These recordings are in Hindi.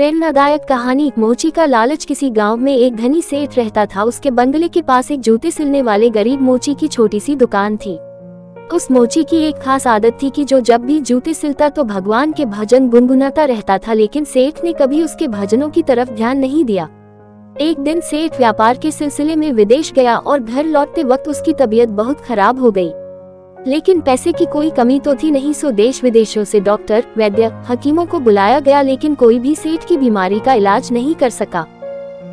प्रेरणादायक कहानी। मोची का लालच। किसी गांव में एक धनी सेठ रहता था। उसके बंगले के पास एक जूते सिलने वाले गरीब मोची की छोटी सी दुकान थी। उस मोची की एक खास आदत थी कि जो जब भी जूते सिलता तो भगवान के भजन गुनगुनाता रहता था, लेकिन सेठ ने कभी उसके भजनों की तरफ ध्यान नहीं दिया। एक दिन सेठ व्यापार के सिलसिले में विदेश गया और घर लौटते वक्त उसकी तबीयत बहुत खराब हो गई। लेकिन पैसे की कोई कमी तो थी नहीं, सो देश विदेशों से डॉक्टर, वैद्य, हकीमों को बुलाया गया, लेकिन कोई भी सेठ की बीमारी का इलाज नहीं कर सका।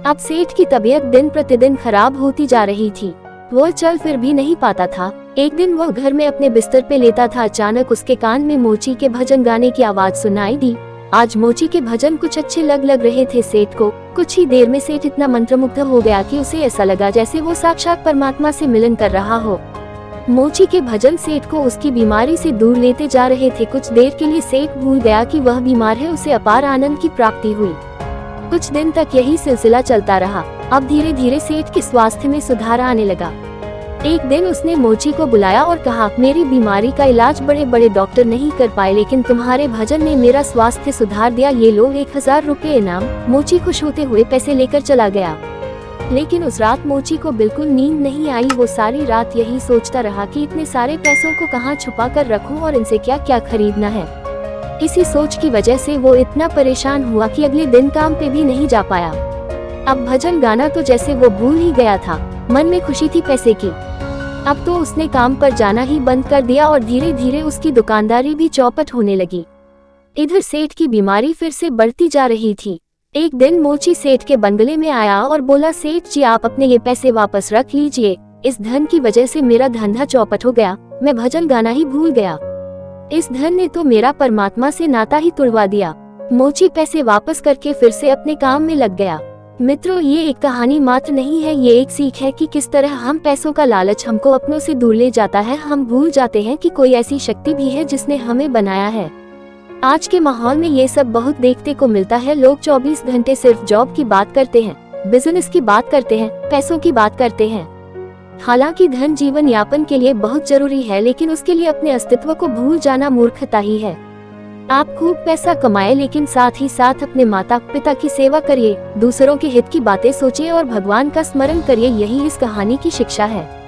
अब सेठ की तबीयत दिन प्रतिदिन खराब होती जा रही थी। वह चल फिर भी नहीं पाता था। एक दिन वह घर में अपने बिस्तर पे लेटा था। अचानक उसके कान में मोची के भजन गाने की आवाज सुनाई दी। आज मोची के भजन कुछ अच्छे लग रहे थे सेठ को। कुछ ही देर में सेठ इतना मंत्रमुग्ध हो गया कि उसे ऐसा लगा जैसे वो साक्षात परमात्मा से मिलन कर रहा हो। मोची के भजन सेठ को उसकी बीमारी से दूर लेते जा रहे थे। कुछ देर के लिए सेठ भूल गया कि वह बीमार है। उसे अपार आनंद की प्राप्ति हुई। कुछ दिन तक यही सिलसिला चलता रहा। अब धीरे धीरे सेठ के स्वास्थ्य में सुधार आने लगा। एक दिन उसने मोची को बुलाया और कहा, मेरी बीमारी का इलाज बड़े बड़े डॉक्टर नहीं कर पाए, लेकिन तुम्हारे भजन ने मेरा स्वास्थ्य सुधार दिया। ये लो 1000 रुपए इनाम। मोची खुश होते हुए पैसे लेकर चला गया। लेकिन उस रात मोची को बिल्कुल नींद नहीं आई। वो सारी रात यही सोचता रहा कि इतने सारे पैसों को कहाँ छुपा कर रखूं और इनसे क्या क्या खरीदना है। इसी सोच की वजह से वो इतना परेशान हुआ कि अगले दिन काम पे भी नहीं जा पाया। अब भजन गाना तो जैसे वो भूल ही गया था। मन में खुशी थी पैसे की। अब तो उसने काम पर जाना ही बंद कर दिया और धीरे धीरे उसकी दुकानदारी भी चौपट होने लगी। इधर सेठ की बीमारी फिर से बढ़ती जा रही थी। एक दिन मोची सेठ के बंगले में आया और बोला, सेठ जी आप अपने ये पैसे वापस रख लीजिए। इस धन की वजह से मेरा धंधा चौपट हो गया। मैं भजन गाना ही भूल गया। इस धन ने तो मेरा परमात्मा से नाता ही तुड़वा दिया। मोची पैसे वापस करके फिर से अपने काम में लग गया। मित्रों, ये एक कहानी मात्र नहीं है, ये एक सीख है कि किस तरह हम पैसों का लालच हमको अपनों से दूर ले जाता है। हम भूल जाते हैं कि कोई ऐसी शक्ति भी है जिसने हमें बनाया है। आज के माहौल में ये सब बहुत देखने को मिलता है। लोग 24 घंटे सिर्फ जॉब की बात करते हैं, बिजनेस की बात करते हैं, पैसों की बात करते हैं। हालांकि धन जीवन यापन के लिए बहुत जरूरी है, लेकिन उसके लिए अपने अस्तित्व को भूल जाना मूर्खता ही है। आप खूब पैसा कमाए, लेकिन साथ ही साथ अपने माता पिता की सेवा करिए, दूसरों के हित की बातें सोचिए और भगवान का स्मरण करिए। यही इस कहानी की शिक्षा है।